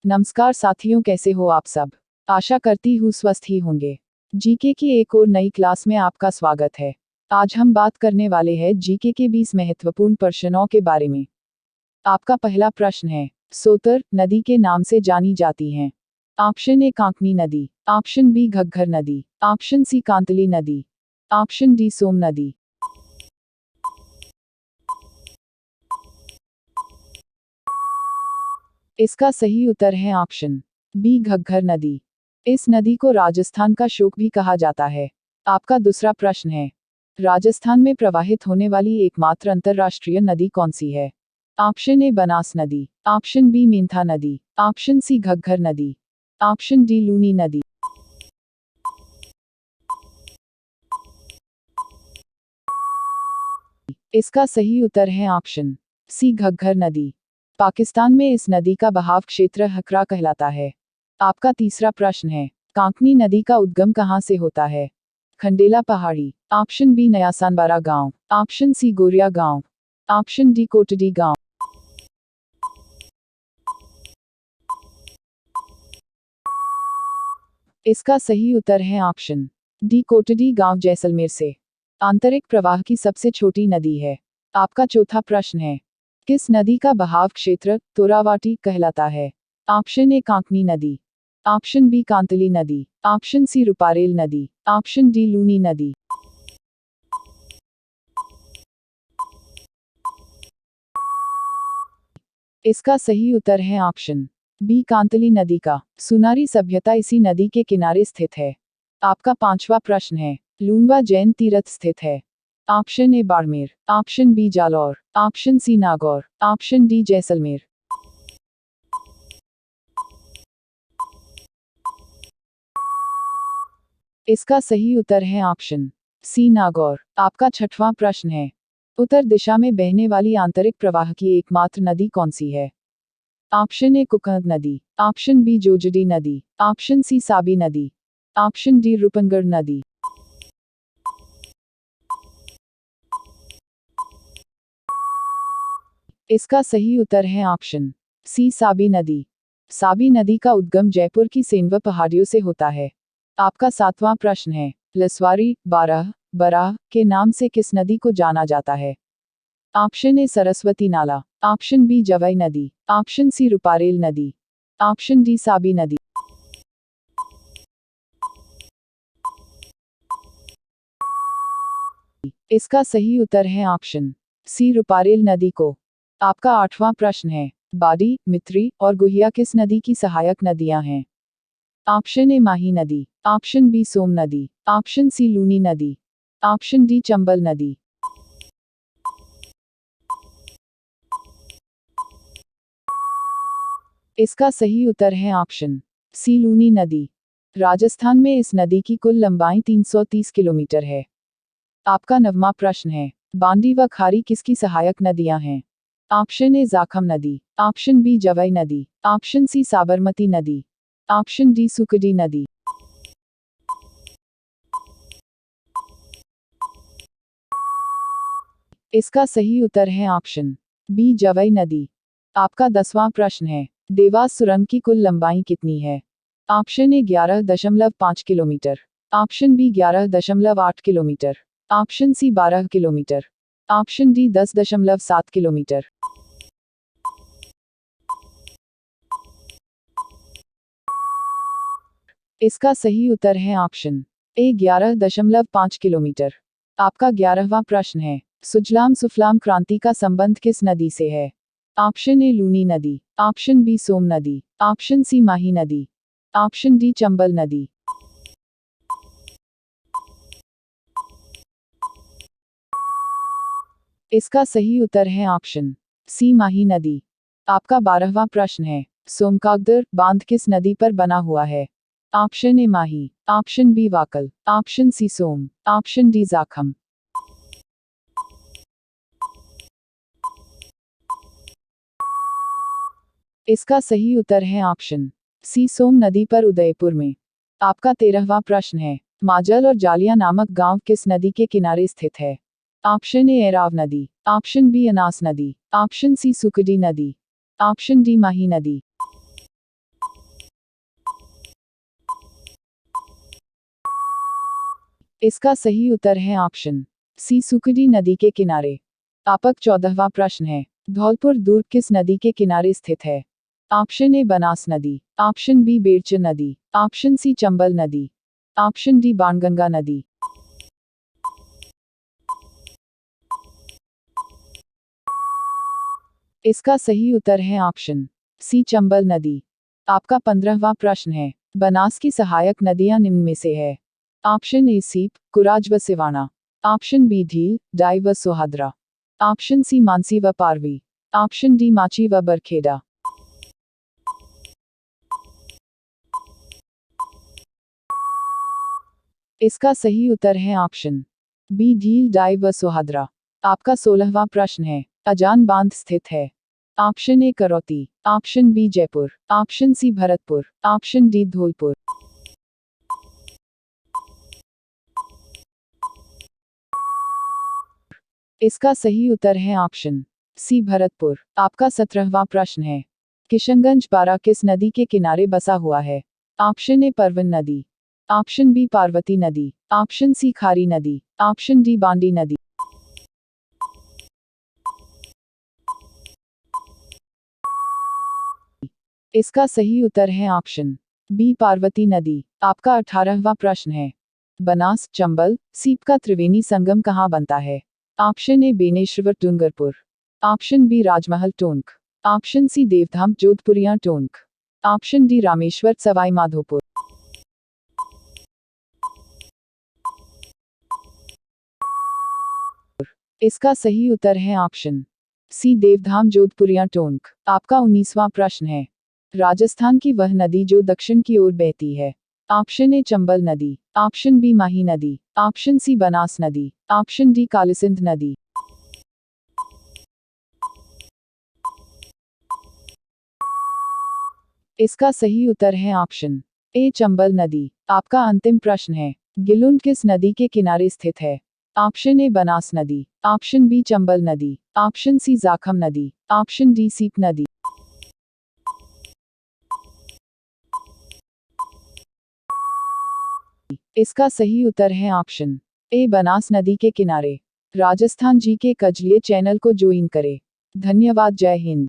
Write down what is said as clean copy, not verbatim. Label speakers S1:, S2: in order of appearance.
S1: नमस्कार साथियों, कैसे हो आप सब। आशा करती हूँ स्वस्थ ही होंगे। जीके की एक और नई क्लास में आपका स्वागत है। आज हम बात करने वाले हैं जीके के 20 महत्वपूर्ण प्रश्नों के बारे में। आपका पहला प्रश्न है, सोतर नदी के नाम से जानी जाती हैं। ऑप्शन ए कांकनी नदी, ऑप्शन बी घग्घर नदी, ऑप्शन सी कांतली नदी, ऑप्शन डी सोम नदी। इसका सही उत्तर है ऑप्शन बी घग्घर नदी। इस नदी को राजस्थान का शोक भी कहा जाता है। आपका दूसरा प्रश्न है, राजस्थान में प्रवाहित होने वाली एकमात्र अंतर्राष्ट्रीय नदी कौन सी है। ऑप्शन ए बनास नदी, ऑप्शन बी मेंथा नदी, ऑप्शन सी घग्घर नदी, ऑप्शन डी लूनी नदी। इसका सही उत्तर है ऑप्शन सी घग्घर नदी। पाकिस्तान में इस नदी का बहाव क्षेत्र हकरा कहलाता है। आपका तीसरा प्रश्न है, कांकनी नदी का उद्गम कहाँ से होता है। खंडेला पहाड़ी, ऑप्शन बी नयासानबारा गांव, ऑप्शन सी गोरिया गांव, ऑप्शन डी कोटडी गांव। इसका सही उत्तर है ऑप्शन डी कोटडी गांव जैसलमेर से। आंतरिक प्रवाह की सबसे छोटी नदी है। आपका चौथा प्रश्न है, किस नदी का बहाव क्षेत्र तोरावाटी कहलाता है। ऑप्शन ए कांकनी नदी, ऑप्शन बी कांतली नदी, ऑप्शन सी रुपारेल नदी, ऑप्शन डी लूनी नदी। इसका सही उत्तर है ऑप्शन बी कांतली नदी का। सुनारी सभ्यता इसी नदी के किनारे स्थित है। आपका पांचवा प्रश्न है, लूनवा जैन तीर्थ स्थित है। Option A Barmer, option B Jalore, option C Nagaur, option D Jaisalmer. इसका सही उत्तर है ऑप्शन सी नागौर। आपका छठवां प्रश्न है, उत्तर दिशा में बहने वाली आंतरिक प्रवाह की एकमात्र नदी कौन सी है। ऑप्शन ए कुकंद नदी, ऑप्शन बी जोजडी नदी, ऑप्शन सी साबी नदी, ऑप्शन डी रूपनगढ़ नदी। इसका सही उत्तर है ऑप्शन सी साबी नदी। साबी नदी का उद्गम जयपुर की सेंधव पहाड़ियों से होता है। आपका सातवां प्रश्न है, लसवारी बारह बराह के नाम से किस नदी को जाना जाता है। ऑप्शन ए सरस्वती नाला, ऑप्शन बी जवई नदी, ऑप्शन सी रुपारेल नदी, ऑप्शन डी साबी नदी। इसका सही उत्तर है ऑप्शन सी रुपारेल नदी को। आपका आठवां प्रश्न है, बाड़ी मित्री और गुहिया किस नदी की सहायक नदियां हैं। ऑप्शन ए माही नदी, ऑप्शन बी सोम नदी, ऑप्शन सी लूनी नदी, ऑप्शन डी चंबल नदी। इसका सही उत्तर है ऑप्शन सी लूनी नदी। राजस्थान में इस नदी की कुल लंबाई 330 किलोमीटर है। आपका नववां प्रश्न है, बांदी व खारी किसकी सहायक नदियां हैं। ऑप्शन ए जाखम नदी, ऑप्शन बी जवई नदी, ऑप्शन सी साबरमती नदी, ऑप्शन डी सुकडी नदी। इसका सही उत्तर है ऑप्शन बी जवई नदी। आपका 10वां प्रश्न है, देवास सुरंग की कुल लंबाई कितनी है। Option A 11.5 kilometre, option B 11.8 kilometre, option C 12 kilometre, option D 10.7 kilometre. इसका सही उत्तर है ऑप्शन ए 11.5 किलोमीटर। आपका 11वां प्रश्न है, सुजलाम सुफलाम क्रांति का संबंध किस नदी से है। ऑप्शन ए लूनी नदी, ऑप्शन बी सोम नदी, ऑप्शन सी माही नदी, ऑप्शन डी चंबल नदी। इसका सही उत्तर है ऑप्शन सी माही नदी। आपका 12वां प्रश्न है, सोमकागदर बांध किस नदी पर बना हुआ है। Option A Mahi, option B Wakal, option C Som, option D Jakham. इसका सही उत्तर है ऑप्शन सी सोम नदी पर उदयपुर में। आपका 13वां प्रश्न है, माजल और जालिया नामक गांव किस नदी के किनारे स्थित है। ऑप्शन ए एराव नदी, ऑप्शन बी अनास नदी, ऑप्शन सी सुकडी नदी, ऑप्शन डी माही नदी। इसका सही उत्तर है ऑप्शन सी सुकड़ी नदी के किनारे। आपका 14वां प्रश्न है, धौलपुर दुर्ग किस नदी के किनारे स्थित है? ऑप्शन ए बनास नदी, ऑप्शन बी बेरच नदी, ऑप्शन सी चंबल नदी, ऑप्शन डी बाणगंगा नदी। इसका सही उत्तर है ऑप्शन सी चंबल नदी। आपका 15वां प्रश्न है, बनास की सहायक नदियां निम्न में से है। ऑप्शन ए सीप, कुराज व सिवाना, ऑप्शन बी ढील, डाई व सोहाद्रा, ऑप्शन सी मानसी व पारवी, ऑप्शन डी माची व बरखेड़ा। इसका सही उत्तर है ऑप्शन बी ढील, डाई व सोहाद्रा। आपका 16वां प्रश्न है, अजान बांध स्थित है। Option A Karauli, option B Jaipur, option C Bharatpur, option D Dholpur. इसका सही उत्तर है ऑप्शन सी भरतपुर। आपका 17वां प्रश्न है, किशनगंज बारा किस नदी के किनारे बसा हुआ है? ऑप्शन ए परवन नदी, ऑप्शन बी पार्वती नदी, ऑप्शन सी खारी नदी, ऑप्शन डी बांडी नदी। इसका सही उत्तर है ऑप्शन बी पार्वती नदी। आपका 18वां प्रश्न है, बनास चंबल सीप का त्रिवेणी संगम कहाँ बनता है? Option A Beneshwar Dungarpur, option B Rajmahal Tonk, option C Devdham Jodhpuria Tonk, option D Rameshwar Sawai Madhopur. इसका सही उत्तर है ऑप्शन सी देवधाम जोधपुरिया टोंक। आपका 19वां प्रश्न है, राजस्थान की वह नदी जो दक्षिण की ओर बहती है? ऑप्शन ए चंबल नदी, ऑप्शन बी माही नदी, ऑप्शन सी बनास नदी, ऑप्शन डी कालीसिंध नदी। इसका सही उत्तर है ऑप्शन ए चंबल नदी। आपका अंतिम प्रश्न है, गिलुंड किस नदी के किनारे स्थित है? ऑप्शन ए बनास नदी, ऑप्शन बी चंबल नदी, ऑप्शन सी जाखम नदी, ऑप्शन डी सीप नदी। इसका सही उत्तर है ऑप्शन ए बनास नदी के किनारे। राजस्थान जी के कजलिए चैनल को ज्वाइन करें। धन्यवाद। जय हिंद।